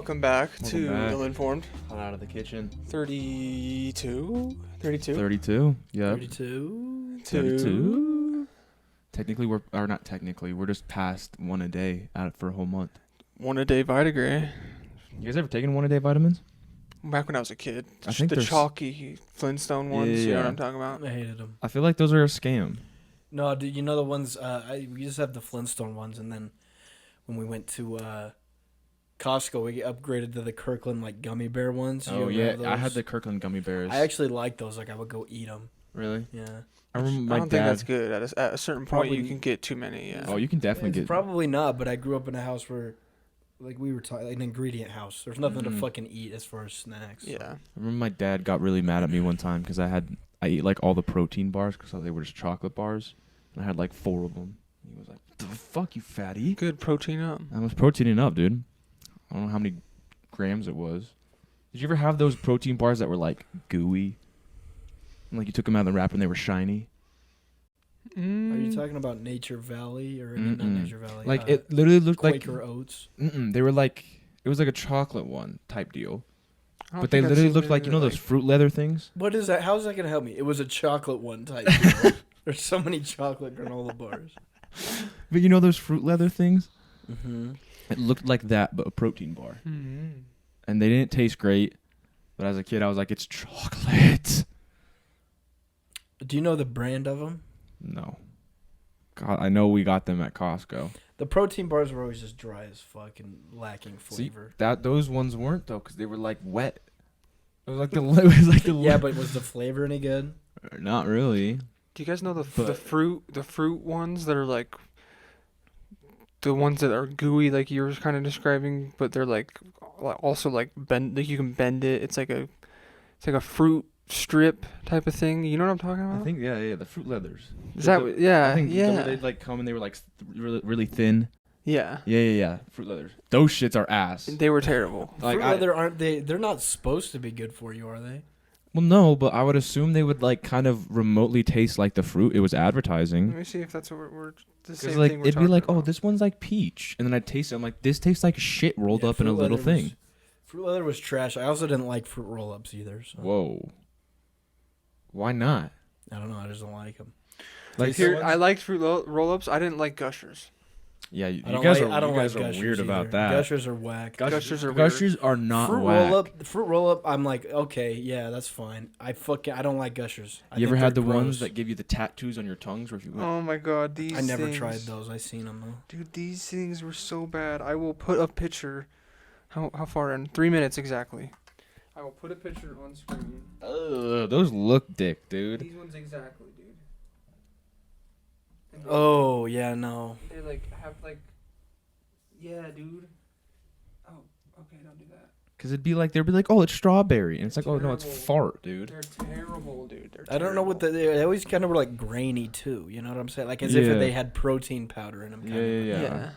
Welcome back to Ill-Informed. Hot out of the kitchen. 32? 32? 32. Yeah. 32. Technically, we're just past one a day for a whole month. One a day Vitagrey. You guys ever taken one a day vitamins? Back when I was a kid. I think the chalky Flintstone ones. You know what I'm talking about? I hated them. I feel like those are a scam. No, dude, you know the ones, we just have the Flintstone ones, and then when we went to Costco, we upgraded to the Kirkland, like, gummy bear ones. Oh, yeah, I had the Kirkland gummy bears. I actually liked those. Like, I would go eat them. Really? Yeah. I remember my I don't think that's good. At a certain point, you can get too many, yeah. Oh, you can definitely get... Probably not, but I grew up in a house where, like, we were talking, like, an ingredient house. There's nothing to fucking eat as far as snacks. So. Yeah. I remember my dad got really mad at me one time because I ate, like, all the protein bars because they were just chocolate bars. And I had, like, 4 of them. He was like, "The fuck, you fatty." Good protein up. I was proteining up, dude. I don't know how many grams it was. Did you ever have those protein bars that were, like, gooey? And, like, you took them out of the wrapper and they were shiny? Are you talking about Nature Valley or not Nature Valley? Like, it literally looked Quaker Oats? They were like, it was like a chocolate one type deal. But they literally looked like, you know those fruit leather things? What is that? How is that going to help me? It was a chocolate one type deal. There's so many chocolate granola bars. But you know those fruit leather things? Mm-hmm. It looked like that, but a protein bar. Mm-hmm. And they didn't taste great. But as a kid, I was like, it's chocolate. Do you know the brand of them? No. God, I know we got them at Costco. The protein bars were always just dry as fuck and lacking flavor. See, those ones weren't, though, because they were, like, wet. It was like the yeah, but was the flavor any good? Not really. Do you guys know the fruit ones that are like the ones that are gooey, like you were kind of describing, but they're like also like bend, like you can bend it. It's like a fruit strip type of thing. You know what I'm talking about? I think the fruit leathers. Is that yeah? I think yeah. they'd like come and they were like really, really thin. Yeah. Yeah. Fruit leathers. Those shits are ass. They were terrible. Like fruit leather aren't they? They're not supposed to be good for you, are they? Well, no, but I would assume they would like kind of remotely taste like the fruit it was advertising. Let me see if that's what we're the same like, thing we're it'd be like, about. oh, this one's like peach, and then I'd taste it. I'm like, this tastes like shit rolled up in a little thing. Fruit leather was trash. I also didn't like fruit roll-ups either. So. Whoa. Why not? I don't know. I just don't like them. Like here, I liked fruit roll-ups. I didn't like Gushers. Yeah, you guys are weird about that. Gushers are whack. Gushers are not fruit whack. Fruit roll-up, I'm like, okay, yeah, that's fine. I don't like Gushers. You ever had the ones that give you the tattoos on your tongues? Oh my god, these I never things. tried those. I seen them though. Dude, these things were so bad. I will put a picture. How far in? 3 minutes exactly. I will put a picture on screen. Those look dick, dude. These ones exactly, dude. Oh yeah, no. They have yeah, dude. Oh, okay, don't do that. Cause they'd be like, oh, it's strawberry, and it's like, terrible. Oh no, it's fart, dude. They're terrible, dude. I don't know what they always kind of were like grainy too. You know what I'm saying? Like as if they had protein powder in them. Yeah.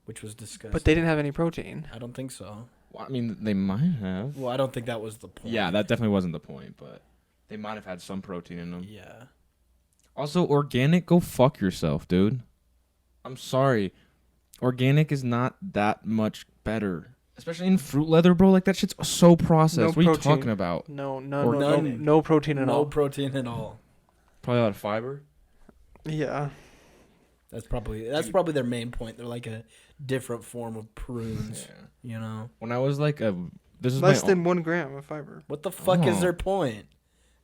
Which was disgusting. But they didn't have any protein. I don't think so. Well, I mean, they might have. Well, I don't think that was the point. Yeah, that definitely wasn't the point, but they might have had some protein in them. Yeah. Also, organic, go fuck yourself, dude. I'm sorry. Organic is not that much better. Especially in fruit leather, bro. Like, that shit's so processed. What are you talking about? No protein at all. No protein at all. Probably a lot of fiber. Yeah. That's probably their main point. They're like a different form of prunes. Yeah. You know? When I was like this is less than 1 gram of fiber. What the fuck is their point?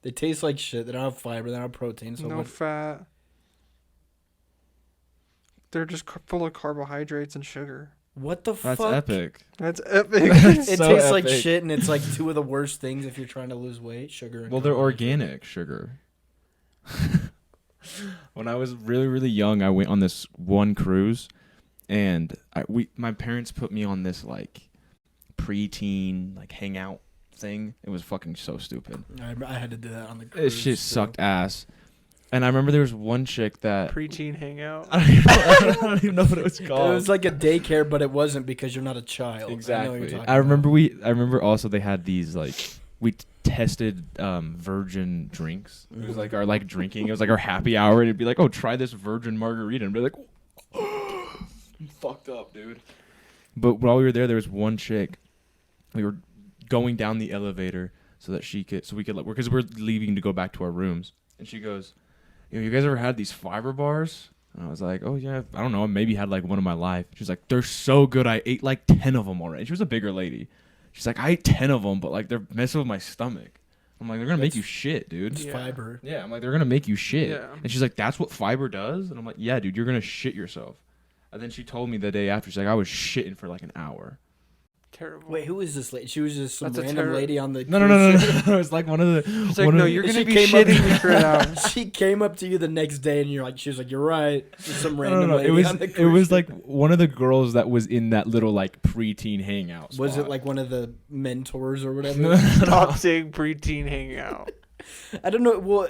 They taste like shit. They don't have fiber. They don't have protein. So no fat. They're just full of carbohydrates and sugar. What the fuck? That's epic. That's epic. It tastes like shit, and it's like 2 of the worst things if you're trying to lose weight. Sugar. And they're organic sugar. When I was really, really young, I went on this one cruise, and my parents put me on this like preteen like hangout thing. It was fucking so stupid. I had to do that on the cruise. This shit sucked ass. And I remember there was one chick that preteen hangout. I don't even know what it was called. It was like a daycare, but it wasn't because you're not a child. Exactly. I remember also they had these like we tested virgin drinks. It was like our like drinking. It was like our happy hour, and it'd be like, oh, try this virgin margarita, and be like, oh, fucked up, dude. But while we were there was one chick we were going down the elevator so we could because we're leaving to go back to our rooms. And she goes, you guys ever had these fiber bars? And I was like, oh yeah, I don't know, I maybe had like one in my life. She's like, they're so good. I ate like 10 of them already. She was a bigger lady. She's like, I ate 10 of them, but like they're messing with my stomach. I'm like, they're gonna make you shit, dude. It's fiber. Yeah, I'm like, they're gonna make you shit. Yeah. And she's like, that's what fiber does? And I'm like, yeah, dude, you're gonna shit yourself. And then she told me the day after, she's like, I was shitting for like an hour. Terrible. Wait, who is this lady? She was just some That's a random lady on the. No. It's like one of the. She's like, no, you're gonna be shitting me for an hour. She came up to you the next day, and she was like, "You're right." Just some random lady on the cruise It was ship. like one of the girls that was in that little like preteen hangout spot. Was it like one of the mentors or whatever? Stop saying preteen hangout. I don't know. Well,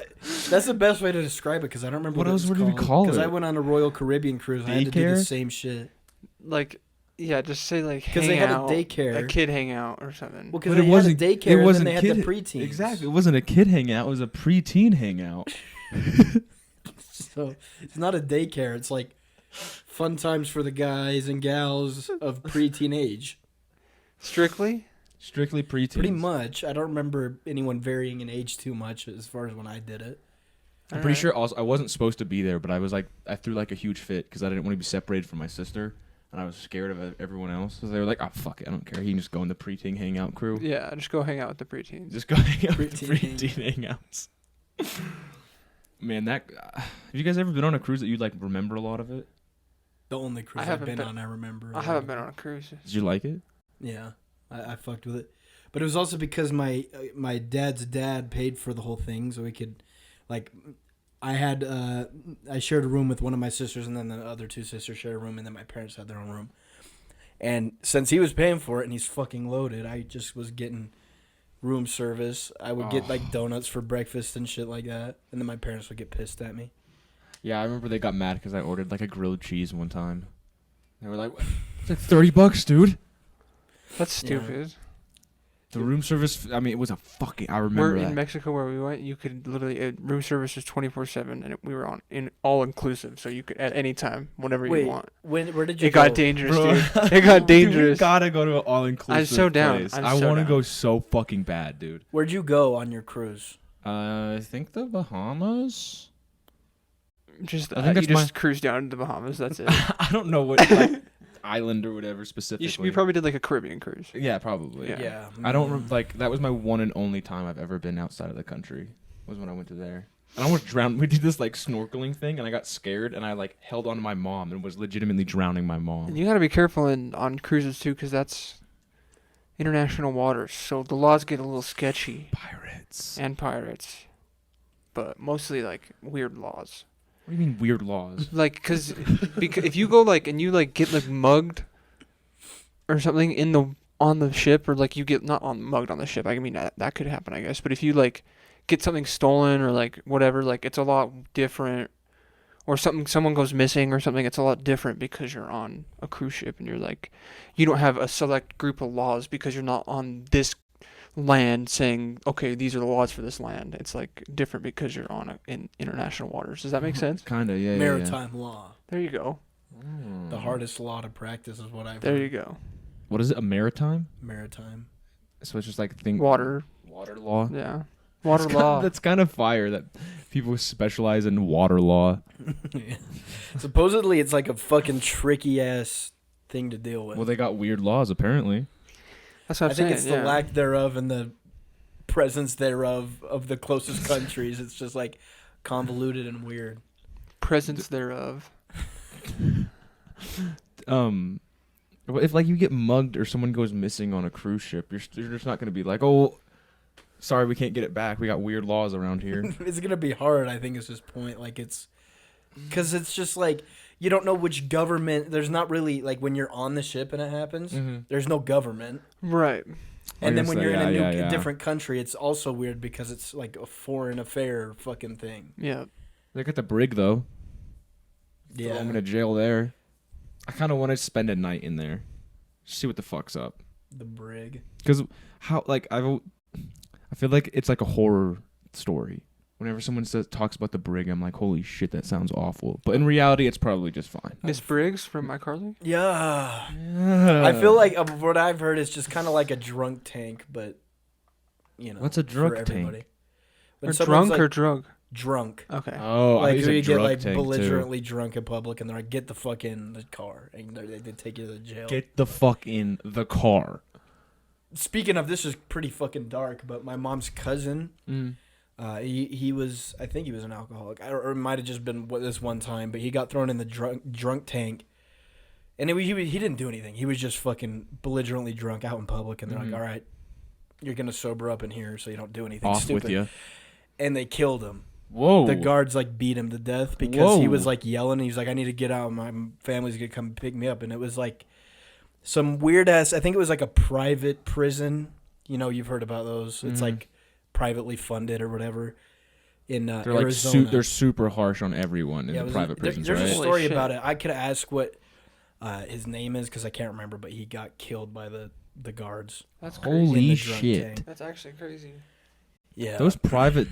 that's the best way to describe it because I don't remember What else it was would we call Because it? I went on a Royal Caribbean cruise. And I had to do Daycare? the same shit. Like, yeah, just say like Because they had a daycare. a kid hangout or something. Well, because they had a daycare, and then they had the preteens. Exactly, it wasn't a kid hangout. It was a preteen hangout. So it's not a daycare. It's like fun times for the guys and gals of preteen age. Strictly preteens. Pretty much. I don't remember anyone varying in age too much as far as when I did it. I'm pretty sure also I wasn't supposed to be there, but I threw like a huge fit because I didn't want to be separated from my sister. And I was scared of everyone else. So they were like, oh, fuck it. I don't care. He can just go in the preteen hangout crew. Yeah, just go hang out with the preteens. Just go hang out with the preteen hangouts. Man, have you guys ever been on a cruise that you like remember a lot of it? The only cruise I've been on, I remember. I haven't been on a cruise. Did you like it? Yeah, I fucked with it. But it was also because my dad's dad paid for the whole thing. So we could, like... I shared a room with one of my sisters, and then the other two sisters shared a room, and then my parents had their own room. And since he was paying for it and he's fucking loaded, I just was getting room service. I would get like donuts for breakfast and shit like that, and then my parents would get pissed at me. Yeah, I remember they got mad because I ordered like a grilled cheese one time. They were like, "It's like $30, dude." That's stupid. Yeah. The room service, I mean, it was a fucking... I remember in Mexico where we went, you could literally... room service was 24/7, and we were in all-inclusive, so you could, at any time, whatever you want. Where did you go? It got dangerous, dude. It got dangerous. Dude, we gotta go to an all-inclusive I'm so down. place. I want to go so fucking bad, dude. Where'd you go on your cruise? I think the Bahamas. I think you just cruised down to the Bahamas, that's it. I don't know what... Like, island or whatever specifically. You probably did like a Caribbean cruise. Yeah, probably. Yeah. I don't that was my one and only time I've ever been outside of the country. Was when I went to there. I almost drowned. We did this like snorkeling thing, and I got scared, and I like held on to my mom and was legitimately drowning my mom. And you got to be careful on cruises too, because that's international waters, so the laws get a little sketchy. Pirates. But mostly like weird laws. What do you mean weird laws? Like, because if you go like and you like get like mugged or something on the ship, or like you get mugged on the ship, I mean that could happen, I guess. But if you like get something stolen or like whatever, like it's a lot different. Or someone goes missing or something, it's a lot different because you're on a cruise ship and you're like, you don't have a select group of laws because you're not on this land saying, okay, these are the laws for this land. It's like different because you're in international waters. Does that make sense? Kind of, yeah. Maritime law. There you go. The hardest law to practice is what I've There heard. you go. What is it? A maritime? Maritime. So it's just like water law. Yeah. Water law. That's kind of fire that people specialize in water law. Yeah. Supposedly it's like a fucking tricky ass thing to deal with. Well, they got weird laws apparently. That's what I'm saying. I think it's the lack thereof and the presence thereof of the closest countries. It's just like convoluted and weird. Presence thereof. If like you get mugged or someone goes missing on a cruise ship, you're just not gonna be like, oh, sorry, we can't get it back. We got weird laws around here. It's gonna be hard. I think is his point. Like it's because it's just like you don't know which government. There's not really like when you're on the ship and it happens. Mm-hmm. There's no government. Right. And then when you're in a different country, it's also weird because it's like a foreign affair fucking thing. Yeah. They got the brig though. Yeah. I'm in a jail there. I kind of want to spend a night in there, see what the fuck's up. The brig. Because I feel like it's like a horror story whenever someone talks about the brig, I'm like, holy shit, that sounds awful. But in reality, it's probably just fine. Miss Briggs from iCarly? Yeah. Yeah. I feel like what I've heard is just kind of like a drunk tank, but what's a drunk for everybody. tank? Or someone's, drunk or drug? Drunk. Okay. Oh, Like I who you think get drug like tank belligerently drunk in public, and they're like, get the fuck in the car, and they take you to the jail. Get the fuck in the car. Speaking of, this is pretty fucking dark, but my mom's cousin, he was, I think he was an alcoholic, or it might have just been this one time, but he got thrown in the drunk tank, and he didn't do anything. He was just fucking belligerently drunk out in public, and they're like, all right, you're gonna sober up in here so you don't do anything stupid. With you. And they killed him. Whoa. The guards like beat him to death because he was like yelling. He's like, I need to get out. My family's gonna come pick me up. And it was like some weird ass, I think it was like a private prison. You've heard about those. It's like privately funded or whatever in Arizona. Like they're super harsh on everyone in the private prisons, there's right? a story about it. I could ask what his name is because I can't remember, but he got killed by the guards. That's crazy. Holy shit. Tank. That's actually crazy. Yeah. Those private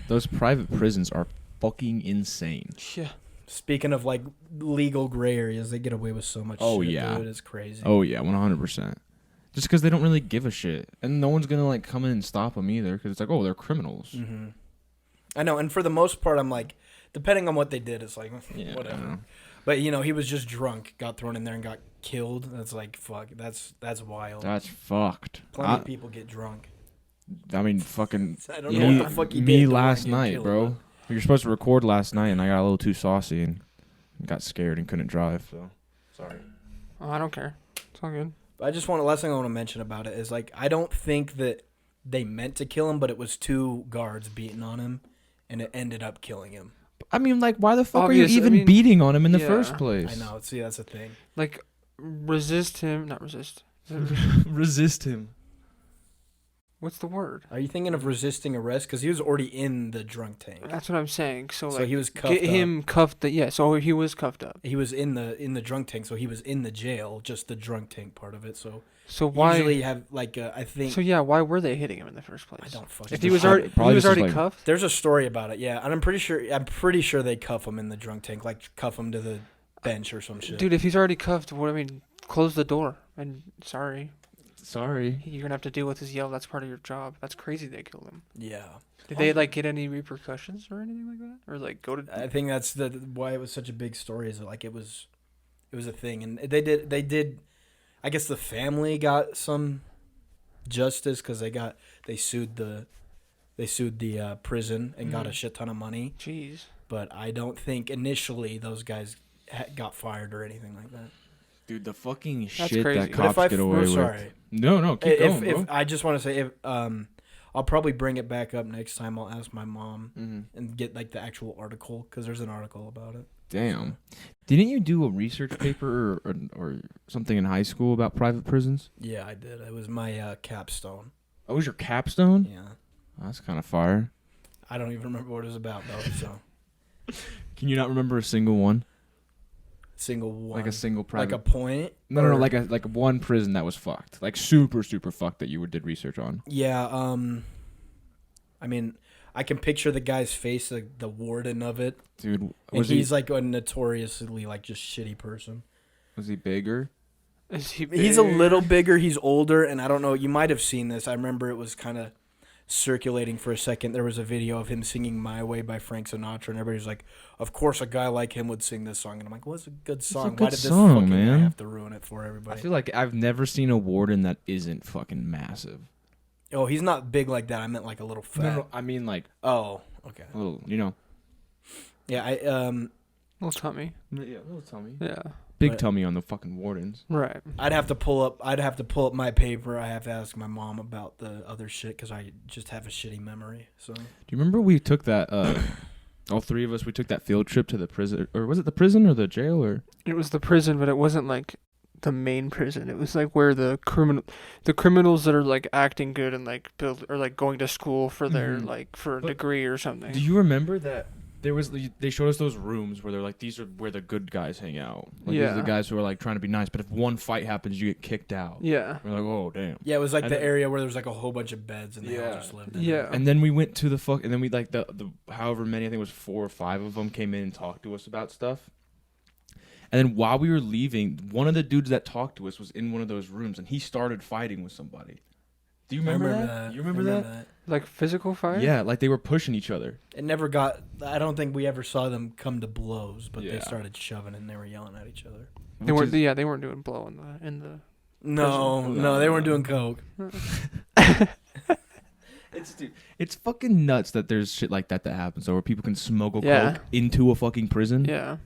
prisons are fucking insane. Yeah. Speaking of like legal gray areas, they get away with so much shit, dude. It's crazy. Oh yeah, 100%. Just because they don't really give a shit, and no one's gonna like come in and stop them either, because it's like, oh, they're criminals. Mm-hmm. I know, and for the most part, I'm like, depending on what they did, it's like whatever. But he was just drunk, got thrown in there, and got killed. That's like fuck. That's wild. That's fucked. Plenty of people get drunk. I mean, fucking. I don't know what the fuck you did. Me last night, bro. We were supposed to record last night, and I got a little too saucy and got scared and couldn't drive. So sorry. Oh, I don't care. It's all good. But last thing I want to mention about it is like I don't think that they meant to kill him, but it was two guards beating on him, and it ended up killing him. I mean, like, why the fuck are you even beating on him in the first place? I know. See, that's the thing. Like, resist him. Not resist. Resist him. What's the word? Are you thinking of resisting arrest? Because he was already in the drunk tank. That's what I'm saying. So like, he was cuffed get him cuffed. Yeah. So he was cuffed up. He was in the drunk tank, so he was in the jail. Just the drunk tank part of it. So why usually have like I think. So yeah, why were they hitting him in the first place? I don't fucking. If he was already cuffed. There's a story about it. Yeah, and I'm pretty sure they cuff him in the drunk tank, like cuff him to the bench or some shit. Dude, if he's already cuffed, close the door. And sorry, you're gonna have to deal with his yell. That's part of your job. That's crazy. They killed him. Yeah. Did they like get any repercussions or anything like that, or like go to? I think that's why it was such a big story. Is that like it was a thing, and they did. I guess the family got some justice because they sued the prison and got a shit ton of money. Jeez. But I don't think initially those guys got fired or anything like that. Dude, the fucking That's shit crazy. that cops get away with. Sorry. No, keep going, bro. If I just want to say, I'll probably bring it back up next time. I'll ask my mom and get like the actual article because there's an article about it. Damn. Didn't you do a research paper or something in high school about private prisons? Yeah, I did. It was my capstone. Oh, it was your capstone? Yeah. Oh, that's kind of fire. I don't even remember what it was about, though. So. Can you not remember a single one? Single one. Like a single private. Like a point? No, like one prison that was fucked. Like super, super fucked that you did research on. Yeah, I mean, I can picture the guy's face, like the warden of it. Dude, and he's like a notoriously like just shitty person. Was he bigger? Is he big? He's a little bigger, he's older, and I don't know, you might have seen this. I remember it was kind of circulating for a second. There was a video of him singing My Way by Frank Sinatra, and everybody's like, of course a guy like him would sing this song. And I'm like, well, it's a good song. Why did this fucking guy have to ruin it for everybody? I feel like I've never seen a warden that isn't fucking massive. Oh, he's not big like that. I meant like a little fat. No, I mean like... Oh, okay. A little, you know. Yeah, little tummy. Yeah, little tummy. Yeah. Big tummy on the fucking wardens. Right. I'd have to pull up my paper. I have to ask my mom about the other shit because I just have a shitty memory. So. Do you remember we took that? All three of us. We took that field trip to the prison, or was it the prison or the jail, or? It was the prison, but it wasn't like the main prison. It was like where the criminals that are like acting good and like build or like going to school for their like for a degree or something. Do you remember that They showed us those rooms where they're like, these are where the good guys hang out. Like, these are the guys who are like trying to be nice, but if one fight happens, you get kicked out. Yeah. We're like, oh damn. Yeah, it was like the area where there was like a whole bunch of beds and they all just lived in. Yeah. And then we went to and then we like the however many, I think it was 4 or 5 of them came in and talked to us about stuff. And then while we were leaving, one of the dudes that talked to us was in one of those rooms, and he started fighting with somebody. Do you remember that? You remember that? Like physical fight? Yeah, like they were pushing each other. It never got. I don't think we ever saw them come to blows, but they started shoving and they were yelling at each other. They weren't. Yeah, they weren't doing blow in the. No, they weren't doing coke. It's fucking nuts that there's shit like that happens, or where people can smuggle coke into a fucking prison. Yeah.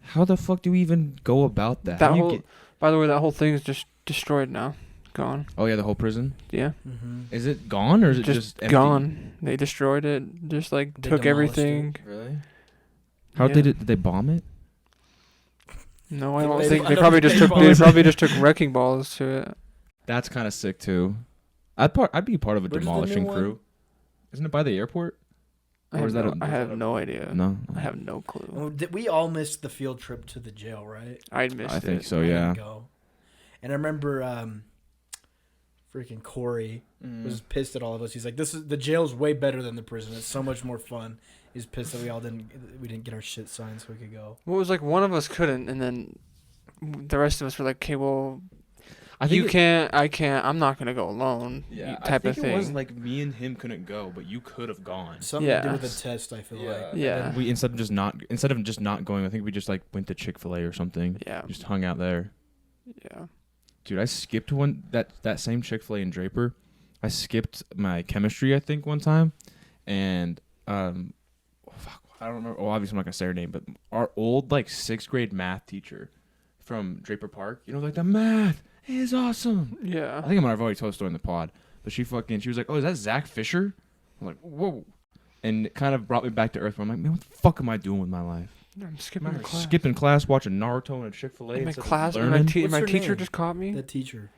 How the fuck do we even go about that? By the way, that whole thing is just destroyed now. Gone. Oh yeah, the whole prison. Yeah. Mm-hmm. Is it gone or is it just empty? Gone? They destroyed it. Just like they took everything. Really? How did they bomb it? No, I don't think they probably just took. They probably just took wrecking balls to it. That's kind of sick too. I'd be part of a demolishing crew. Isn't it by the airport? I have no idea. No, I have no clue. Well, we all missed the field trip to the jail, right? I missed it. I think so. Yeah. And I remember, freaking Corey was pissed at all of us. He's like, the jail's way better than the prison. It's so much more fun." He's pissed that we didn't get our shit signed so we could go. Well, it was like one of us couldn't, and then the rest of us were like, "Okay, well, you can't, I can't. I'm not gonna go alone." Yeah, type of thing. It was like me and him couldn't go, but you could have gone. Something to do with the test, I feel like. Yeah. We instead of just not going, I think we just like went to Chick-fil-A or something. Yeah. Just hung out there. Yeah. Dude, I skipped that same Chick-fil-A in Draper. I skipped my chemistry, I think, one time, and I don't remember. Well, obviously I'm not gonna say her name, but our old like 6th grade math teacher from Draper Park, like the math is awesome. Yeah. I think I might have already told the story in the pod, but she was like, "Oh, is that Zach Fisher?" I'm like, "Whoa," and it kind of brought me back to earth. Where I'm like, "Man, what the fuck am I doing with my life?" I'm skipping class, watching Naruto and a Chick-fil-A. My class, my teacher just caught me. That teacher,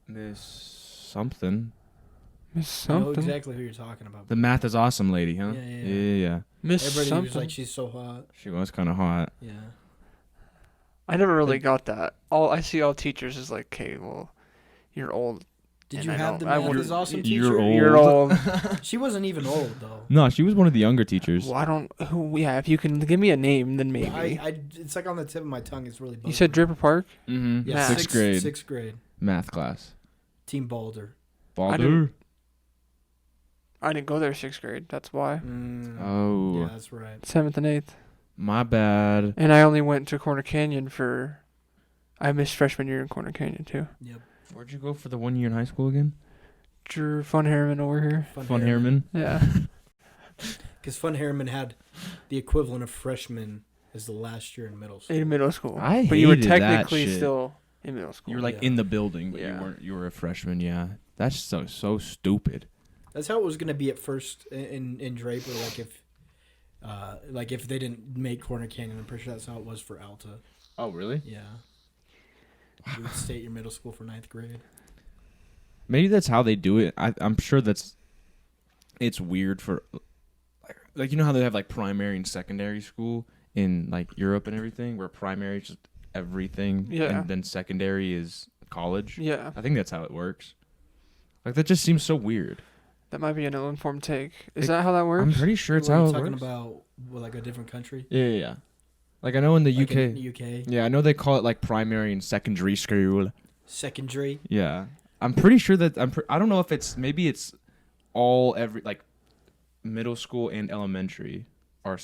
Miss something. Miss something. I know exactly who you're talking about. The math is awesome lady, huh? Yeah. Miss Everybody something. was like, she's so hot. She was kind of hot. Yeah. I never really got that. I see all teachers is like, "Okay, well, you're old." Did you have the math is awesome teacher? You're old. She wasn't even old though. No, she was one of the younger teachers. Well, if you can give me a name, then maybe. It's like on the tip of my tongue. It's really. You said Draper Park? Mm-hmm. Yeah, 6th grade. 6th grade. Math class. Team Balder. I didn't go there 6th grade. That's why. Oh. Yeah, that's right. 7th and 8th. My bad. And I only went to Corner Canyon I missed freshman year in Corner Canyon too. Yep. Where'd you go for the 1 year in high school again? Fun Harriman over here. Fun Harriman? Yeah. Because Fun Harriman had the equivalent of freshman as the last year in middle school. In middle school. But you were technically still in middle school. You were like in the building, but you were a freshman, yeah. That's so stupid. That's how it was going to be at first in Draper, if they didn't make Corner Canyon. I'm pretty sure that's how it was for Alta. Oh, really? Yeah. You would stay at your middle school for 9th grade. Maybe that's how they do it. I'm sure it's weird for like you know how they have like primary and secondary school in like Europe and everything, where primary is just everything, and then secondary is college. Yeah, I think that's how it works. Like that just seems so weird. That might be an ill-informed take. Is that how that works? I'm pretty sure it's how it works. Talking about like a different country. Yeah. Like I know in the UK. In the UK. Yeah, I know they call it like primary and secondary school. Secondary. Yeah, I'm pretty sure that I don't know if maybe it's like middle school and elementary are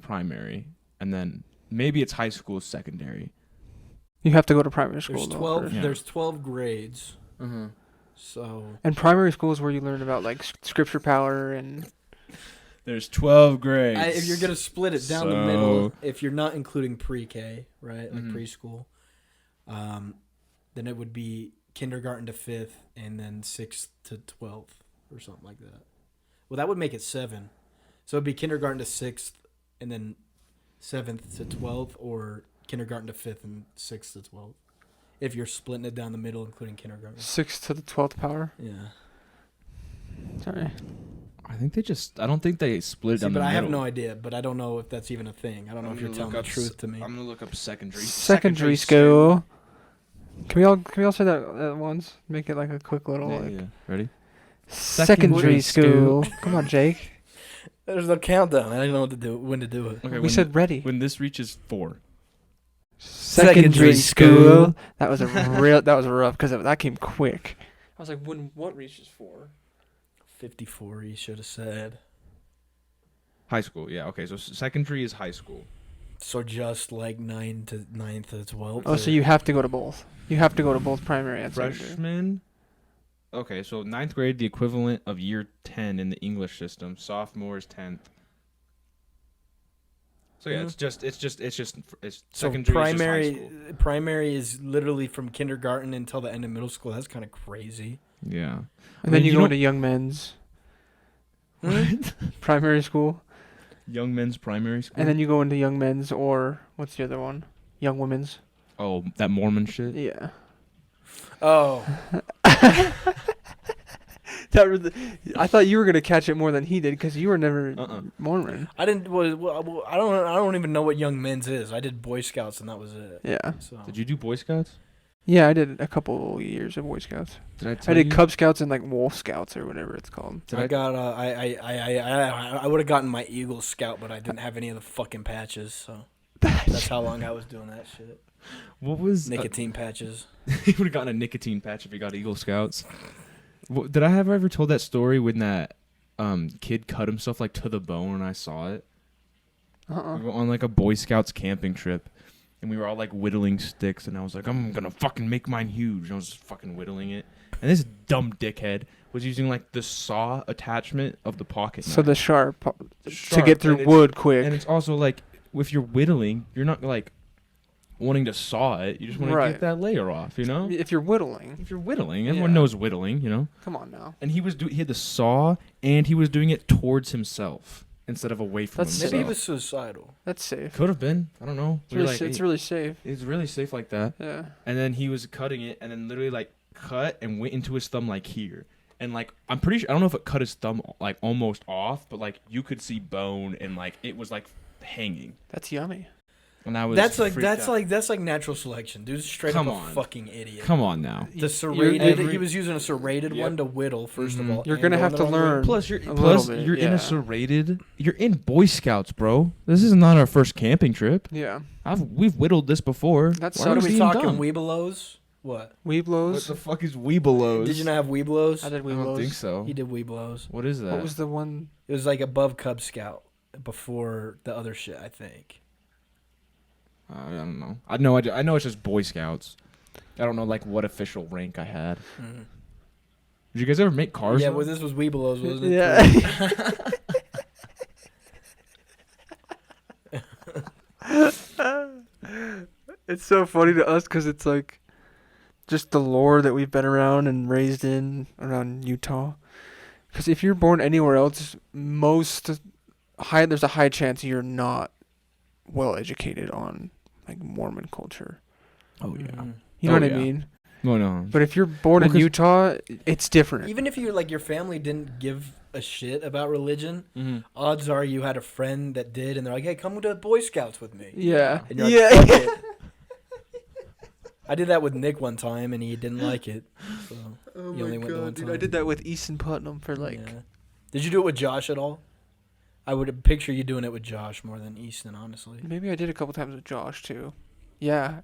primary, and then maybe it's high school secondary. You have to go to primary school. There's 12 grades. Mm-hmm. So. And primary school is where you learn about like scripture power and. There's 12 grades. If you're gonna split it down the middle, if you're not including pre-K, right, like preschool, then it would be kindergarten to 5th, and then 6th to 12th, or something like that. Well, that would make it 7. So it'd be kindergarten to 6th, and then 7th to 12th, or kindergarten to 5th and 6th to 12th. If you're splitting it down the middle, including kindergarten. 6th to the 12th power. Yeah. Sorry. I think they just. I don't think they split it down the but middle. I have no idea. But I don't know if that's even a thing. I don't know if you're telling the truth to me. I'm gonna look up secondary. Secondary school. Can we all say that at once? Make it like a quick little Yeah. Ready? Secondary school. Come on, Jake. There's no countdown. I didn't know what to do. When to do it. Okay, we said ready. When this reaches 4. Secondary school. That was rough because that came quick. I was like, what reaches 4? 54. You should have said. High school. Yeah. Okay. So secondary is high school. So just like 9 to 12th. Oh, so you have to go to both. You have to go to both primary and secondary. Freshman. Okay, so 9th grade, the equivalent of year 10 in the English system. Sophomore is 10th. So yeah, it's secondary. Primary. Is just high school. Primary is literally from kindergarten until the end of middle school. That's kind of crazy. Yeah. And then you go into young men's. Primary school. Young men's primary school. And then you go into young men's, or what's the other one? Young women's. Oh, that Mormon shit. Yeah. Oh. I thought you were gonna catch it more than he did because you were never Mormon. I didn't. Well, I don't even know what young men's is. I did Boy Scouts and that was it. Yeah. So. Did you do Boy Scouts? Yeah, I did a couple years of Boy Scouts. I did Cub Scouts and like Wolf Scouts or whatever it's called. I would have gotten my Eagle Scout, but I didn't have any of the fucking patches. So that's how long I was doing that shit. What was nicotine patches? He would have gotten a nicotine patch if he got Eagle Scouts. Did I have ever told that story when that kid cut himself like to the bone and I saw it? We were on like a Boy Scouts camping trip, and we were all like whittling sticks, and I was like, I'm gonna fucking make mine huge. And I was just fucking whittling it, and this dumb dickhead was using like the saw attachment of the pocket knife. So the sharp to get through wood quick. And it's also like if you're whittling, you're not like wanting to saw it. You just want to get that layer off, you know? If you're whittling. Everyone knows whittling, you know? Come on now. And he had the saw, and he was doing it towards himself instead of away from himself. Maybe he was suicidal. That's safe. Could have been. I don't know. It's really safe. It's really safe like that. Yeah. And then he was cutting it, and then literally like cut and went into his thumb like here. And like I'm pretty sure, I don't know if it cut his thumb like almost off, but like you could see bone and like it was like hanging. That's yummy. And I was that's like natural selection. Dude's straight up a fucking idiot. Come on now. The serrated, he was using a serrated one to whittle. First of all, you're gonna have to learn. Plus, you're in a serrated. You're in Boy Scouts, bro. This is not our first camping trip. Yeah, we've whittled this before. That's so. Are we talking Weebelows? What? Weeblos? What the fuck is Weebelows? Did you not have Weebelows? I did Weebelows. I don't think so. He did Weebelows. What is that? What was the one? It was like above Cub Scout, before the other shit, I think. I don't know. I know it's just Boy Scouts. I don't know like what official rank I had. Mm-hmm. Did you guys ever make cars? Yeah, well, this was Weebelows, wasn't it? Yeah. It's so funny to us because it's like just the lore that we've been around and raised in around Utah. Because if you're born anywhere else, there's a high chance you're not well educated on like Mormon culture. Oh yeah, you know what I mean? No. But if you're born in Utah, it's different. Even if your family didn't give a shit about religion, odds are you had a friend that did, and they're like, "Hey, come to Boy Scouts with me." Yeah, and you're like, fuck it. I did that with Nick one time, and he didn't like it. So oh he only my went god, one dude! time. I did that with Easton Putnam for like. Yeah. Did you do it with Josh at all? I would picture you doing it with Josh more than Easton, honestly. Maybe I did a couple times with Josh too. Yeah.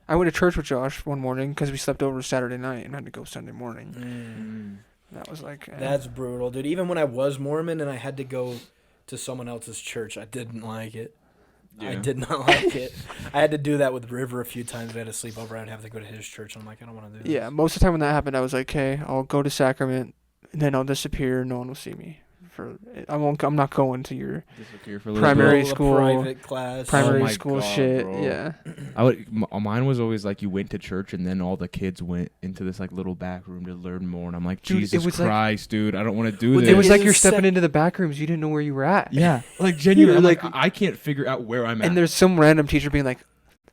I went to church with Josh one morning because we slept over Saturday night and had to go Sunday morning. That was like... That's brutal, dude. Even when I was Mormon and I had to go to someone else's church, I didn't like it. Yeah. I did not like it. I had to do that with River a few times. I had to sleep over. I'd have to go to his church. I'm like, I don't want to do this. Yeah, most of the time when that happened, I was like, okay, I'll go to Sacrament, and then I'll disappear. No one will see me. I'm not going to your primary school, private class, primary school God, shit. Bro. Yeah, mine was always like you went to church and then all the kids went into this like little back room to learn more, and I'm like, dude, Jesus Christ, dude, I don't want to do this. It was like you're stepping into the back rooms. You didn't know where you were at. Yeah, like genuinely, like I can't figure out where I'm at. And there's some random teacher being like,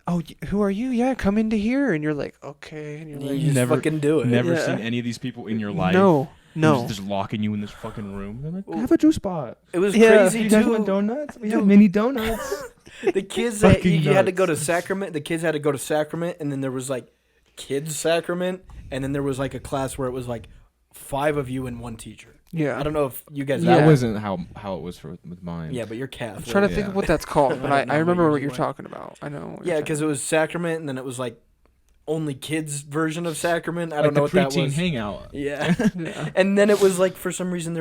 "Oh, who are you? Yeah, come into here." And you're like, "Okay." And you're like, you never fucking do it. Never seen any of these people in your life. No. No. Just locking you in this fucking room. They're like, have a juice spot. It was Yeah. crazy You guys too. want donuts? We have mini donuts. The kids that Fucking you had to go to nuts. Sacrament. The kids had to go to Sacrament, and then there was like kids Sacrament, and then there was like a class where it was like 5 of you and 1 teacher. Yeah. I don't know if you guys. Yeah. That wasn't how it was with mine. Yeah, but you're I'm Catholic. trying to think Yeah. of what that's called, but I I, don't know I what remember yours what you're was. talking about. I know. Yeah, because it was Sacrament, and then it was like only kids version of Sacrament. I don't know what the that preteen was. hangout. Yeah, Yeah. and then it was like for some reason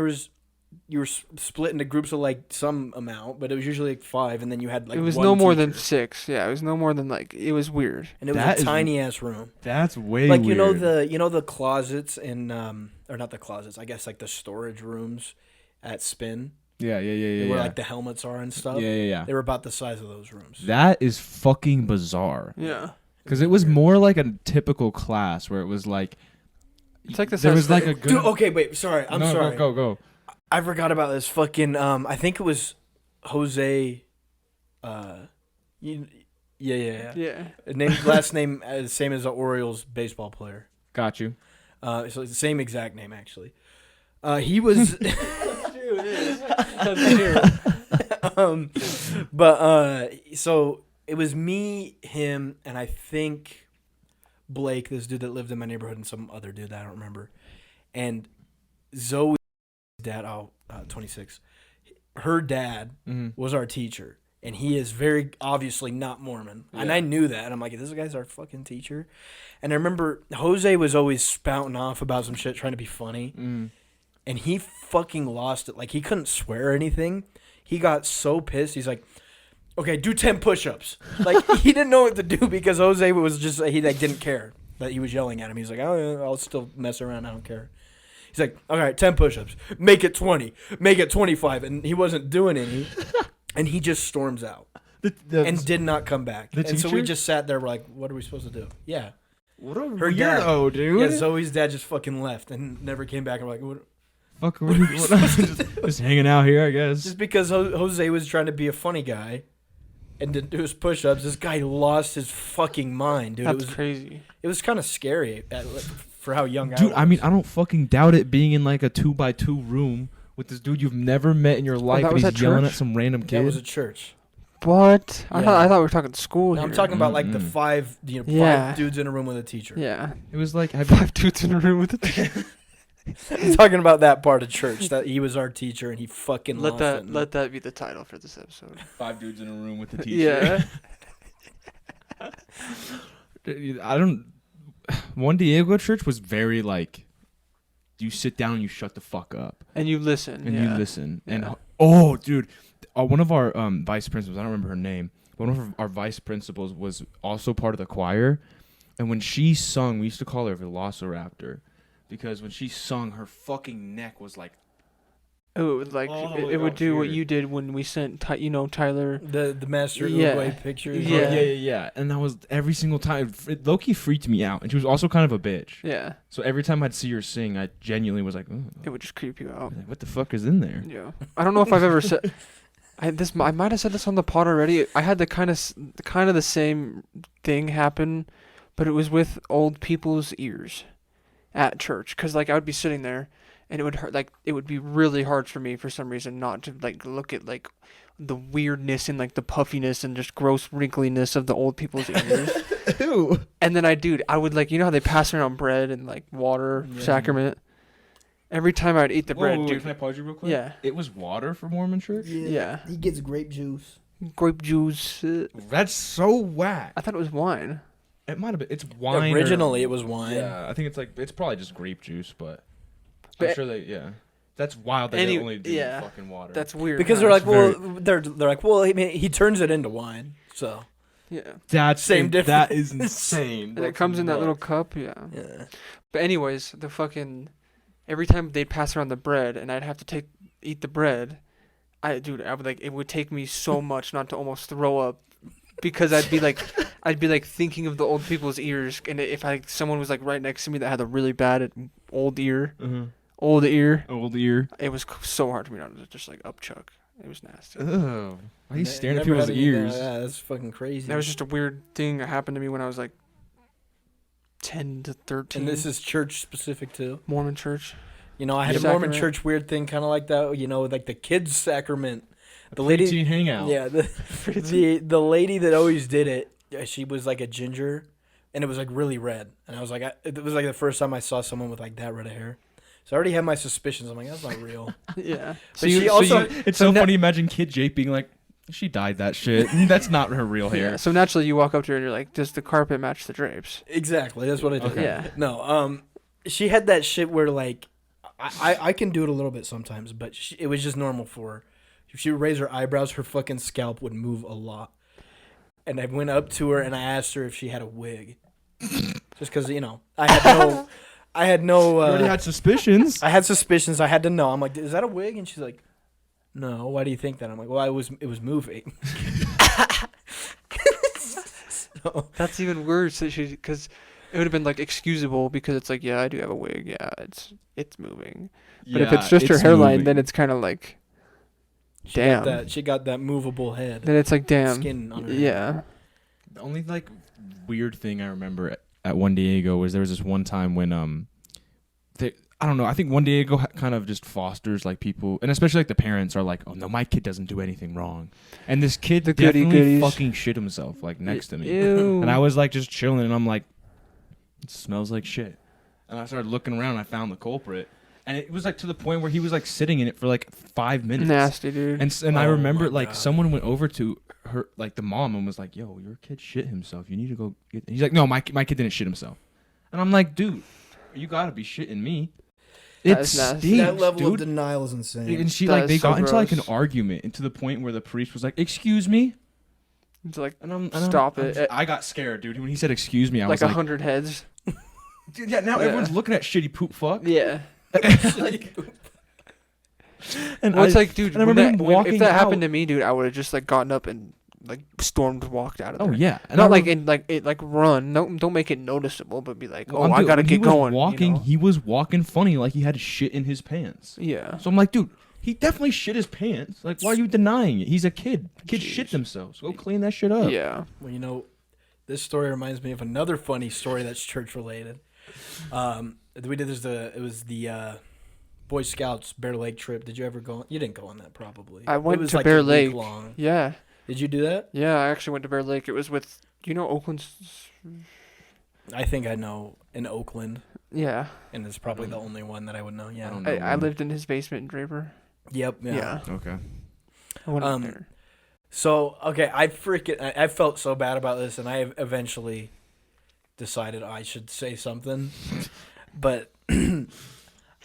you were split into groups of like some amount, but it was usually like 5, and then you had like It was one no more than teacher. 6. Yeah, it was no more than like it was weird. And it was That a is- tiny ass room. That's way Like weird. you know the closets in or not the closets, I guess like the storage rooms at Spin Yeah. where like the helmets are and stuff. Yeah. They were about the size of those rooms. That is fucking bizarre. Yeah. Because it was more like a typical class where it was like It's like the there size was like of- a good. Dude, okay, wait, sorry. I'm No, sorry. Go. I forgot about this fucking I think it was Jose Yeah. Last name same as the Orioles baseball player. Got you. So it's the same exact name actually. He was so it was me, him, and I think Blake, this dude that lived in my neighborhood, and some other dude that I don't remember. And Zoe's dad, 26. Her dad was our teacher. And he is very obviously not Mormon. And I knew that. And I'm like, this guy's our fucking teacher. And I remember Jose was always spouting off about some shit, trying to be funny. And he fucking lost it. Like, he couldn't swear or anything. He got so pissed. He's like, okay, do 10 push-ups. Like, he didn't know what to do because Jose was just, he like didn't care that he was yelling at him. He's like, oh, I'll still mess around. I don't care. He's like, all right, 10 push-ups. Make it 20. Make it 25. And he wasn't doing any. And he just storms out and did not come back. And so we teacher? just sat there. We're like, what are we supposed to do? Yeah. What a Her dad. weirdo, dude. Yeah, Zoe's dad just fucking left and never came back. I'm like, what? Fuck, just hanging out here, I guess. Just because Jose was trying to be a funny guy and didn't do his push-ups, this guy lost his fucking mind, dude. That's crazy. It was kind of scary for how young I Dude, was. I mean, I don't fucking doubt it being in like a 2x2 room with this dude you've never met in your life, that and was he's at yelling church? at some random That kid. was a church. What? Yeah. I thought we were talking school here. I'm talking about like the Mm-mm. 5 Yeah. 5 dudes in a room with a teacher. Yeah. It was like 5 dudes in a room with a I'm talking about that part of church that he was our teacher and he fucking Let lost it. let that be the title for this episode. 5 dudes in a room with the Yeah. I don't. Juan Diego Church was very like, you sit down, and you shut the fuck up, And you listen. and yeah. you listen. And Yeah. oh, dude, one of our vice principals, I don't remember her name. One of our vice principals was also part of the choir, and when she sung, we used to call her Velociraptor, because when she sung, her fucking neck was like. Oh, it would like All the way it would up do what here. you did when we sent Tyler. The master Yeah. Uruguay pictures. Yeah. Yeah. And that was every single time. It low-key freaked me out, and she was also kind of a bitch. Yeah. So every time I'd see her sing, I genuinely was like, "Ooh, It would just creep you out. what the fuck is in there?" Yeah. I don't know if I've ever said. I might have said this on the pod already. I had the kind of the same thing happen, but it was with old people's ears at church. Cause like I would be sitting there, and it would hurt. Like it would be really hard for me for some reason not to like look at like the weirdness and like the puffiness and just gross wrinkliness of the old people's ears. Ew. And then I would like, you know how they pass around bread and like water, Yeah. sacrament. Every time I'd eat the bread, dude. Can I pause you real quick? Yeah. It was water for Mormon church? Yeah. He gets grape juice. Grape juice. That's so whack. I thought it was wine. It might have been. It's wine. Originally, it was wine. Yeah, I think it's probably just grape juice, but But- I'm sure yeah. That's wild that they only do fucking water. That's weird. Because huh? they're like, That's well, they're like, well, I mean, he turns it into wine, so Yeah. That's Same That difference. is insane. And it comes in that little cup, yeah. yeah. But anyways, the fucking every time they'd pass around the bread and I'd have to eat the bread, I would like it would take me so much not to almost throw up because I'd be like thinking of the old people's ears, and if someone was like right next to me that had a really bad old ear, Old ear. it was so hard for me not to just like upchuck. It was nasty. Ugh. Why are you staring at Never people's had any- ears? Yeah, that's fucking crazy. That was just a weird thing that happened to me when I was like 10 to 13. and this is church specific too. Mormon church. You know, I had a Mormon church weird thing, kind of like that. You know, like the kids' sacrament. The lady teen hangout. Yeah, the lady that always did it. She was like a ginger, and it was like really red. And I was like, it was like the first time I saw someone with like that red hair. So I already had my suspicions. I'm like, that's not real. Yeah. But it's so funny. Imagine Kid Jake being like, she dyed that shit. That's not her real hair. Yeah, so naturally, you walk up to her and you're like, does the carpet match the drapes? Exactly. That's what I did. Okay. Yeah. No. She had that shit where like, I can do it a little bit sometimes, but it was just normal for her. If she would raise her eyebrows, her fucking scalp would move a lot. And I went up to her and I asked her if she had a wig, just because I had no. You already had suspicions. I had suspicions. I had to know. I'm like, is that a wig? And she's like, no. Why do you think that? I'm like, well, it was moving. So, that's even worse. Because it would have been like excusable because it's like, yeah, I do have a wig. Yeah, it's moving. But if it's just her hairline, then it's kind of like. Damn. She got that movable head. Then it's like, damn. Skin on her head. The only like weird thing I remember at Juan Diego was there was this one time when I don't know, I think Juan Diego kind of just fosters like people, and especially like the parents are like, oh no, my kid doesn't do anything wrong, and this kid definitely fucking shit himself like next to me. Ew. And I was like just chilling, and I'm like, it smells like shit, and I started looking around and I found the culprit. And it was like to the point where he was like sitting in it for like 5 minutes. Nasty, dude. And I remember like someone went over to her, like the mom, and was like, "Yo, your kid shit himself. You need to go get." And he's like, "No, my kid didn't shit himself." And I'm like, "Dude, you gotta be shitting me." It's nasty. That level of denial is insane. And they got into like an argument, and to the point where the priest was like, "Excuse me." It's like, stop it. I got scared, dude. When he said "excuse me," I was like 100 heads. Dude, yeah. Now everyone's looking at shitty poop fuck. Yeah. And it's like, dude, I remember him walking if that out. happened to me, dude, I would have just like gotten up and like walked out of there. Oh yeah, and not like run. No, don't make it noticeable, but be like, I gotta get going. Walking, he was walking funny, like he had shit in his pants. Yeah. So I'm like, dude, he definitely shit his pants. Like, why are you denying it? He's a kid. Kids shit themselves. Go clean that shit up. Yeah. Well, this story reminds me of another funny story that's church related. We did this. It was the Boy Scouts Bear Lake trip. Did you ever go? You didn't go on that, probably. I went to Bear Lake. Long. Yeah. Did you do that? Yeah, I actually went to Bear Lake. It was with, Oakland's. I think I know in Oakland. Yeah. And it's probably the only one that I would know. Yeah. I lived in his basement in Draper. Yep. Yeah. Okay. I went up there. So okay, I felt so bad about this, and I eventually decided I should say something, but we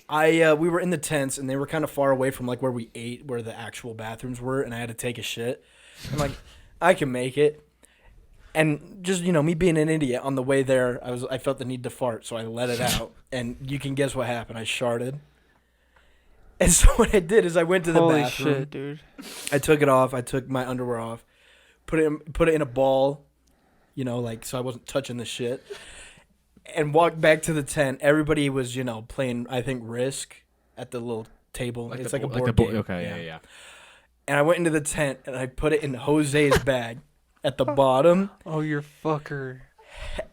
were in the tents, and they were kind of far away from like where we ate, where the actual bathrooms were, and I had to take a shit. I'm like, I can make it, and just me being an idiot on the way there, I felt the need to fart, so I let it out, and you can guess what happened. I sharted. And so what I did is I went to the bathroom. Holy shit, dude. I took it off. I took my underwear off, put it in a ball, so I wasn't touching the shit, and walked back to the tent. Everybody was, playing, I think, Risk at the little table. It's like a board game. Okay, yeah. And I went into the tent, and I put it in Jose's bag at the bottom. Oh, you fucker.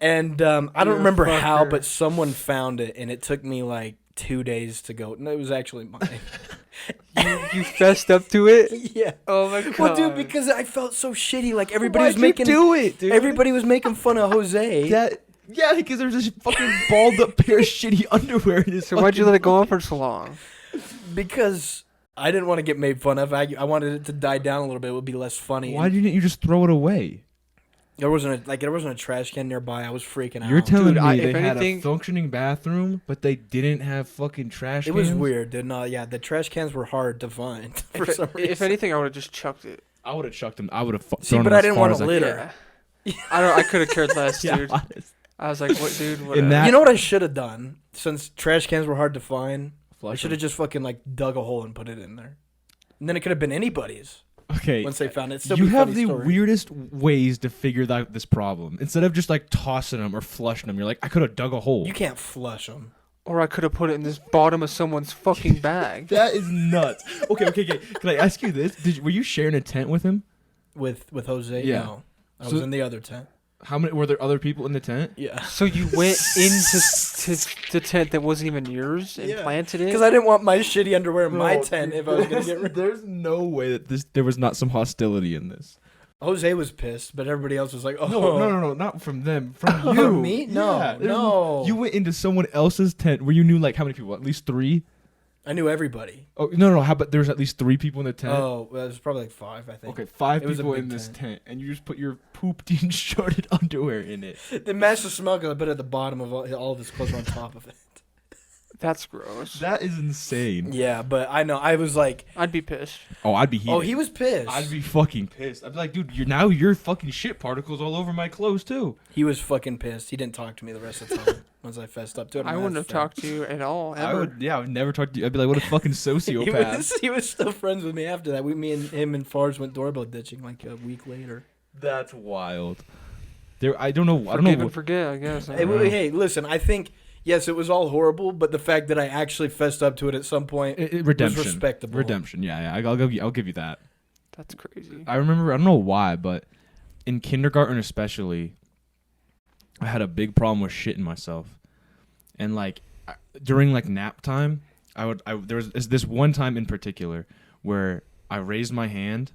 And I don't remember how, but someone found it, and it took me like 2 days to go. No, it was actually mine. You fessed up to it? Yeah. Oh my god. Well, dude, because I felt so shitty. Like everybody was making. Do it, dude. Everybody was making fun of Jose. Yeah, because there's this fucking balled up pair of shitty underwear. So why'd you let it go on for so long? Because I didn't want to get made fun of. I wanted it to die down a little bit. It would be less funny. Why didn't you just throw it away? There wasn't a trash can nearby. I was freaking out. You're telling me they had a functioning bathroom, but they didn't have fucking trash cans? It was weird, dude. No, yeah, the trash cans were hard to find for some reason. If anything, I would have just chucked it. I would have chucked them. I would have thrown them. But I didn't want to litter. Yeah. I could have cared less, dude. Honest. I was like, what, dude? You know what I should have done? Since trash cans were hard to find, I should have just fucking like dug a hole and put it in there. And then it could have been anybody's. Okay. Once they found it. You have the weirdest ways to figure out this problem. Instead of just like tossing them or flushing them, you're like, I could have dug a hole. You can't flush them. Or I could have put it in this bottom of someone's fucking bag. That is nuts. Okay. Can I ask you this? Were you sharing a tent with him? With Jose? Yeah. No. I was in the other tent. How many were there other people in the tent? Yeah. So you went into the tent that wasn't even yours and planted it? Because I didn't want my shitty underwear in my tent if I was gonna get rid. There's no way that there was not some hostility in this. Jose was pissed, but everybody else was like, "Oh No, not from them, from you." From me? No, Yeah, no. You went into someone else's tent where you knew like how many people? At least 3. I knew everybody. Oh no! How about there was at least 3 people in the tent? Oh, well, it was probably like 5, I think. Okay, 5 It was a people big in this tent. tent, and you just put your pooped and shorted underwear in it. The master smell got a bit at the bottom of all of his clothes were on top of it. That's gross. That is insane. Yeah, but I know. I was like, I'd be pissed. Oh, I'd be heated. oh, he was pissed. I'd be fucking pissed. I'd be like, dude, you're fucking shit particles all over my clothes too. He was fucking pissed. He didn't talk to me the rest of the time once I fessed up to it. I wouldn't have talked to you at all, ever. I would never talk to you. I'd be like, what a fucking sociopath. he was still friends with me after that. Me and him and Fars went doorbell ditching like a week later. That's wild. I don't know. Forgive and forget, I guess. Hey, listen, I think, yes, it was all horrible, but the fact that I actually fessed up to it at some point redemption. was respectable. Redemption, yeah. I'll give you that. That's crazy. I remember, I don't know why, but in kindergarten especially, I had a big problem with shitting myself. And like during like nap time, there was this one time in particular where I raised my hand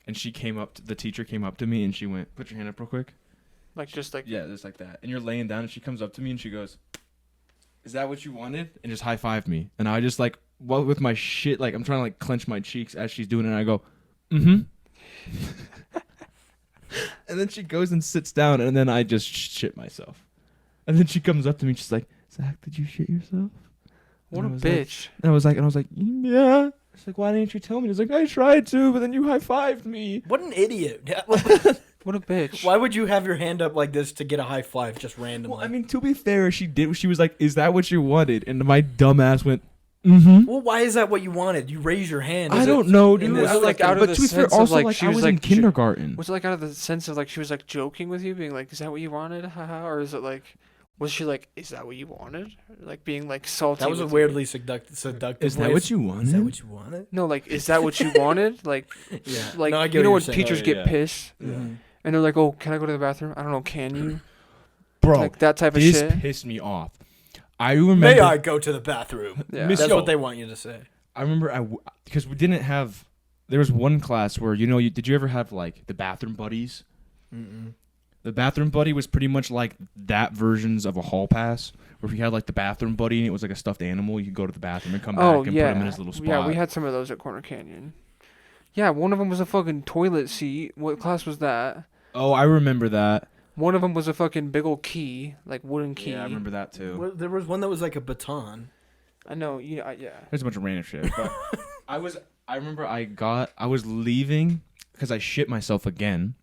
and the teacher came up to me and she went, "Put your hand up real quick." Like just like Yeah, just like that. And you're laying down and she comes up to me and she goes, "Is that what you wanted?" And just high-fived me. And I just like, with my shit, like I'm trying to like clench my cheeks as she's doing it, and I go, "Mm-hmm." And then she goes and sits down, and then I just shit myself. And then she comes up to me, she's like, "Zach, did you shit yourself?" what a and bitch. I was like, "Yeah." She's like, "Why didn't you tell me?" It's like, "I tried to, but then you high-fived me." What an idiot. What a bitch. Why would you have your hand up like this to get a high five just randomly? Well, I mean, to be fair, she was like, "Is that what you wanted?" And my dumb ass went, "Mm-hmm." Well, why is that what you wanted? You raise your hand. I don't know, dude. Was it like out of But the to be fair, sense of also like like she I was was like in kindergarten. Was it like out of the sense of like she was like joking with you, being like, "Is that what you wanted?" Haha. Or is it like, was she like, "Is that what you wanted?" Like being like salty. That was a with weirdly you. seductive. Is that voice. what you wanted? Is that what you wanted? No, like, is that what you wanted? Like, Yeah. like No, I get you know what when you're saying. teachers Oh, get yeah. pissed Mhm. and they're like, "Oh, can I go to the bathroom?" I don't know. Can you? Bro, Like that type of this shit. pissed me off. I remember. May I go to the bathroom? Yeah. Miss- That's Yo. what they want you to say. I remember because we didn't have. There was one class where did you ever have like the bathroom buddies? Mm-mm. The bathroom buddy was pretty much like that versions of a hall pass, where if you had like the bathroom buddy and it was like a stuffed animal, you could go to the bathroom and come back and put him in his little spot. Yeah, we had some of those at Corner Canyon. Yeah, one of them was a fucking toilet seat. What class was that? Oh, I remember that. One of them was a fucking big old key, like wooden key. Yeah, I remember that too. Well, there was one that was like a baton. I know. Yeah. There's a bunch of random shit. But I remember I was leaving because I shit myself again.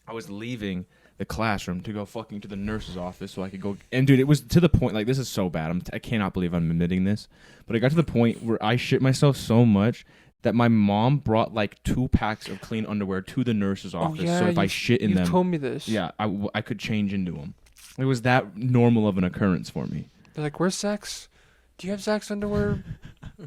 I was leaving the classroom to go fucking to the nurse's office so I could go. And dude, it was to the point, like, this is so bad. I cannot believe I'm admitting this. But it got to the point where I shit myself so much that my mom brought like 2 packs of clean underwear to the nurse's office. yeah, So if I shit in you them, told me this. yeah, I could change into them. It was that normal of an occurrence for me. They're like, "Where's Zach's? Do you have Zach's underwear?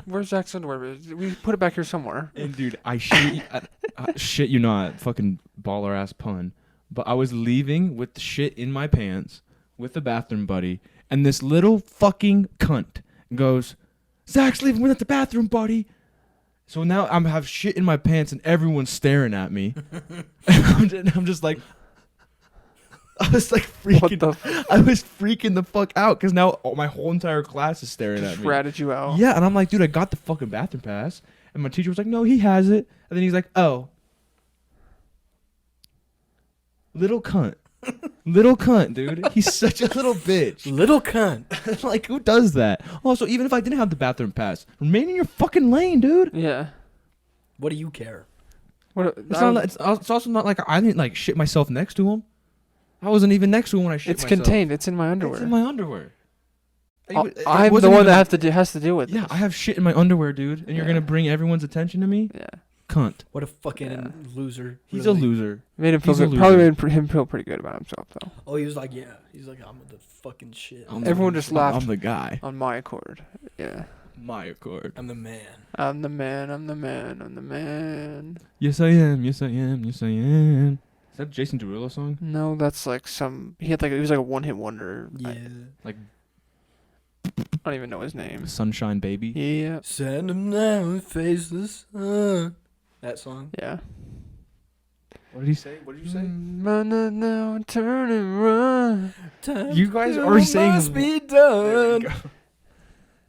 Where's Zach's underwear? We put it back here somewhere." And dude, I shit you not, fucking baller ass pun. But I was leaving with the shit in my pants with the bathroom buddy, and this little fucking cunt goes, "Zach's leaving with the bathroom buddy." So now I have shit in my pants and everyone's staring at me. And I'm just like, I was like freaking. I was freaking the fuck out because now my whole entire class is staring Just at me. ratted you out. Yeah, and I'm like, dude, I got the fucking bathroom pass. And my teacher was like, "No, he has it." And then he's like, "Oh. Little cunt." Little cunt, dude. He's such a little bitch. Little cunt. Like, who does that? Also, even if I didn't have the bathroom pass, remain in your fucking lane, dude. Yeah. What do you care? It's also not like I didn't like shit myself next to him. I wasn't even next to him when I shit It's myself. contained. It's in my underwear. It's in my underwear. I'm the one that has to deal with Yeah, this. I have shit in my underwear, dude. And you're Yeah. gonna bring everyone's attention to me? Yeah. Cunt. What a fucking Yeah. loser. He's really. a loser. Made him feel He's a good. Probably loser. made him feel pretty good about himself though. Oh, he was like, yeah. He's like, I'm the fucking shit. Everyone just laughed. I'm the guy. On my accord. Yeah. My accord. I'm the man. I'm the man. I'm the man. I'm the man. Yes, I am. Yes, I am. Yes, I am. Is that a Jason Derulo song? No, that's like some. He had like it was like a one-hit wonder. Yeah. Like I don't even know his name. Sunshine Baby. Yeah. Send him down, face the sun. That song. Yeah. What did he say? What did you say? Run it now, turn and run. Time You guys to are saying- must be There we done. go.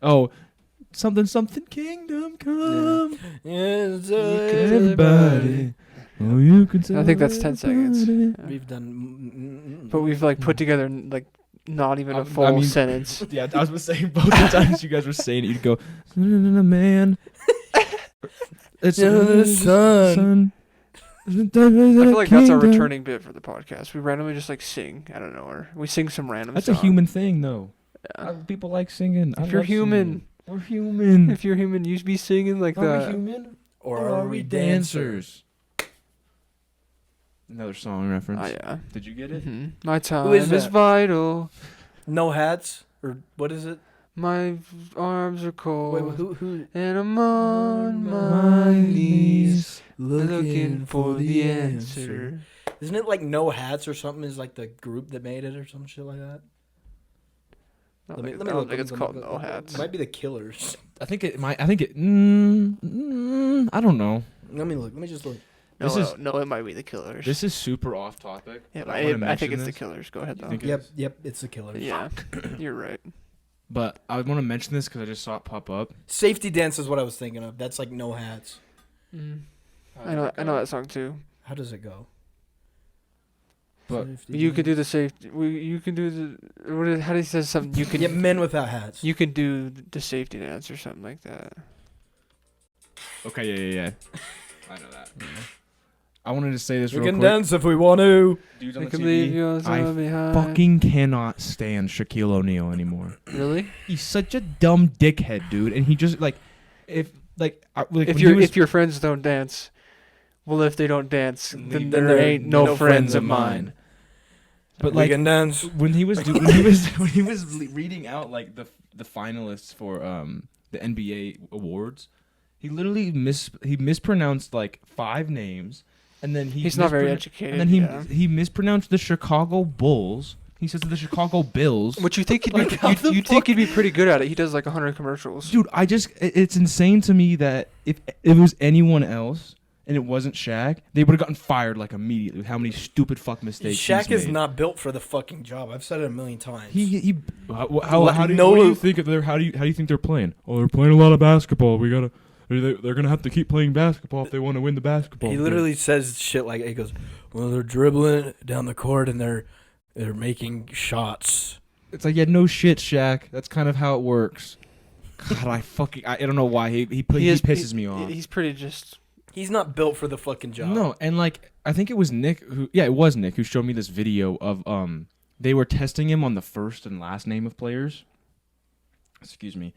Oh, something kingdom come. Yes, Everybody. Oh, you can tell I think that's 10 seconds. everybody. Yeah. We've done. But we've like put together like not even a I full mean- sentence. Yeah, I was saying both the times you guys were saying it, you'd go, man. It's the sun. I feel like that's our returning bit for the podcast. We randomly just like sing. I don't know, or we sing some random. That's song. a human thing, though. Yeah. People like singing. I If you're love human, singing. We're human. if you're human, you should be singing like Are that. we human? Or are we dancers? Another song reference. Oh yeah. Did you get it? My time Who is is that? vital. No hats? Or what is it? My arms are cold. Wait, who? And I'm on my knees looking for the answer. Isn't it like No Hats or something? Is like the group that made it or some shit like that? I Let me don't look. think it's called No Hats. It might be the Killers. I think it might. I think it. I don't know. Let me look. Let me just look. No, it might be the Killers. This is super off topic. Yeah, but I wanna I think mention it's the this. Killers. Go ahead You though. think it Yep, is? yep, it's the Killers. Yeah, you're right. But I want to mention this because I just saw it pop up. Safety Dance is what I was thinking of. That's like No Hats. I know that song too. How does it go? But Safety You could do Dance. the safety. You can do the. How do you say something? You can. Yeah, Men Without Hats. You can do the safety dance or something like that. okay, yeah. I know that. I wanted to say this We real can quick. dance if we want to. Dudes on You the can leave TV. yours I behind. fucking cannot stand Shaquille O'Neal anymore. Really? He's such a dumb dickhead, dude. And he just if If your friends don't dance, well, if they don't dance, then there ain't no friends of mine. But We like can dance. when he was when he was reading out like the finalists for the NBA awards, he literally mispronounced like 5 names, and then He's not very educated. And then yeah. he mispronounced the Chicago Bulls. He says the Chicago Bills. Which you think he'd Like, how the you'd think he'd be pretty good at it. He does like 100 commercials. Dude, it's insane to me that if it was anyone else and it wasn't Shaq, they would have gotten fired like immediately with how many stupid fuck mistakes Shaq he's is made. not built for the fucking job. I've said it a million times. How do you think how do you think they're playing? Oh, they're playing a lot of basketball. They're gonna have to keep playing basketball if they want to win the basketball. He literally says shit like, he goes, well, they're dribbling down the court and they're making shots. It's like, yeah, no shit, Shaq. That's kind of how it works. God, I don't know why he pisses me off. He's pretty just. He's not built for the fucking job. No, and like I think it was Nick who showed me this video of they were testing him on the first and last name of players. Excuse me.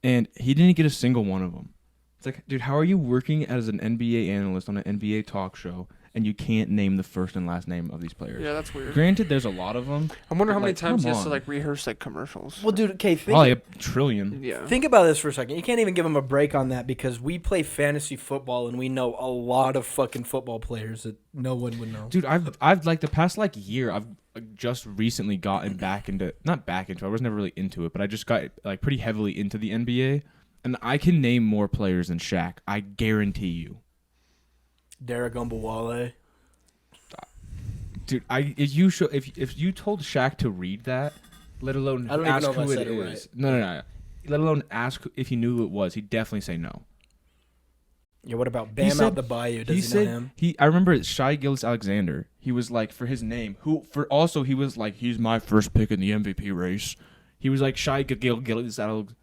And he didn't get a single one of them. It's like, dude, how are you working as an NBA analyst on an NBA talk show and you can't name the first and last name of these players? Yeah, that's weird. Granted, there's a lot of them. I wonder how Like, many times he come has to on. like rehearse like commercials. Well, dude, okay, Probably a trillion. Yeah. think about this for a second. You can't even give him a break on that because we play fantasy football and we know a lot of fucking football players that no one would know. Dude, I've like the past like year, I've just recently gotten not back into. I was never really into it, but I just got like pretty heavily into the NBA, and I can name more players than Shaq. I guarantee you. Derek Umbawale. Dude, if you told Shaq to read that, let alone I don't even ask know if I who it said it is. right. No. Let alone ask if he knew who it was, he'd definitely say no. Yeah, what about Bam said- Out the Bayou? Does he know him? I remember it's Shai Gilgeous-Alexander. He was like, for his name, he was like, he's my first pick in the MVP race. He was like Shai Gilgeous-Alexander.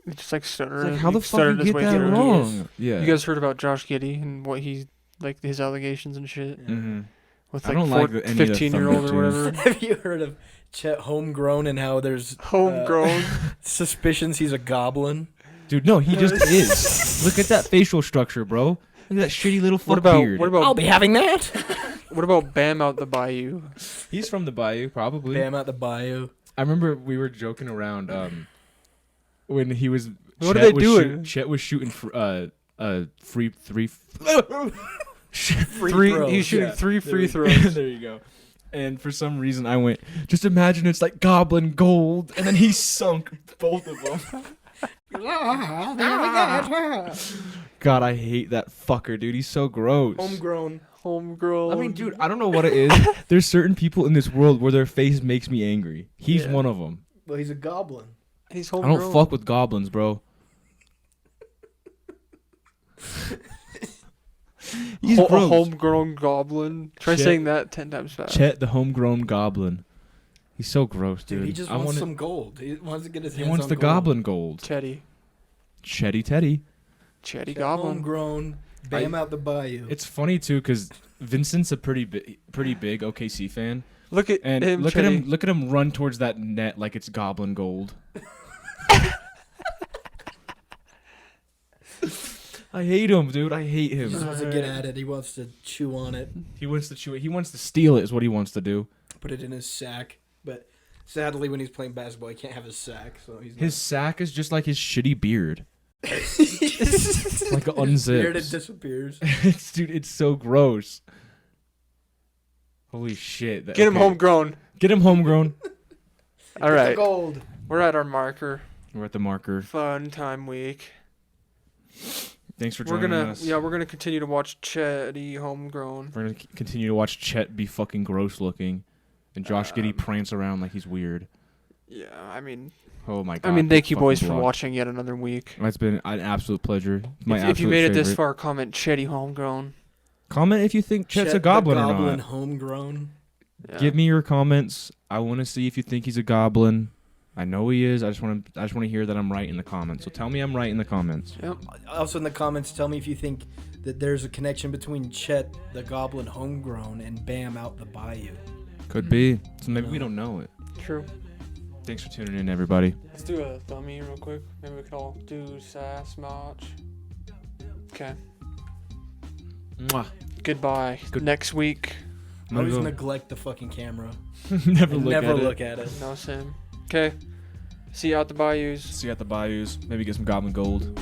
He just like stuttered. It's like, how the fuck stuttered you his get way that through it. wrong? Yeah. You guys heard about Josh Giddey and what he like his allegations and shit Mm-hmm. with I like don't like any of the 15-year-old Thunder or twos. whatever. Have you heard of Chet Homegrown and how there's Homegrown. suspicions he's a goblin? Dude, no, he just is. Look at that facial structure, bro. Look at that shitty little fuck beard. What about I'll be having that. what about Bam Out the Bayou? He's from the Bayou, probably. Bam Out the Bayou. I remember we were joking around when he was. What are they doing? Chet was shooting free Free Three. throws. He's shooting Yeah, 3 free there throws. there you go. And for some reason, I went, just imagine it's like goblin gold. And then he sunk both of them. God, I hate that fucker, dude. He's so gross. Homegrown. Homegrown. I mean, dude, I don't know what it is. There's certain people in this world where their face makes me angry. He's one of them. Well, he's a goblin. He's I homegrown. don't fuck with goblins, bro. He's A gross. homegrown goblin. Try Chet- saying that 10 times fast. Chet, the homegrown goblin. He's so gross, dude. Dude, he just wants some gold. He wants to get his hands He wants on the gold. goblin gold. Chetty. Chetty Teddy. Chetty Chet goblin. Homegrown. Bam out the bayou. It's funny too because Vincent's a pretty big OKC fan, Look at and him. look Chetty. at him. Look at him run towards that net like it's goblin gold. I hate him, dude. I hate He just him. wants to get at it. He wants to chew on it. He wants to chew it. He wants to steal it. Is what he wants to do. Put it in his sack. But sadly, when he's playing basketball, he can't have his sack. So he's His sack is just like his shitty beard. Like his beard, it unzips. disappears. Dude, it's so gross. Holy shit. Get him homegrown. Get him homegrown. All right. Gold. We're at our marker. We're at the marker. Fun time week. Thanks for We're joining gonna us. we're gonna continue to watch Chetty homegrown. We're gonna continue to watch Chet be fucking gross looking, and Josh Giddey prance around like he's weird. Yeah, I mean, Oh my god! thank you boys for watching. watching yet another week. It's been an absolute pleasure. My If you absolute made it favorite. this far, comment Chetty homegrown. Comment if you think Chet's Chet a goblin the or goblin not. homegrown. Yeah. Give me your comments. I want to see if you think he's a goblin. I know he is. I just want to hear that I'm right in the comments. So tell me I'm right in the comments. Yep. Also in the comments, tell me if you think that there's a connection between Chet the goblin homegrown and Bam out the bayou. Could be. So maybe we don't know it. True. Thanks for tuning in, everybody. Let's do a thummy real quick. Maybe we could all do sass march. Okay. Mwah. Goodbye. Good- Next week. I always Go. neglect the fucking camera. Never Never look look at it. at it. No, Sam. Okay. See you out the bayous. See you at the bayous. Maybe get some goblin gold.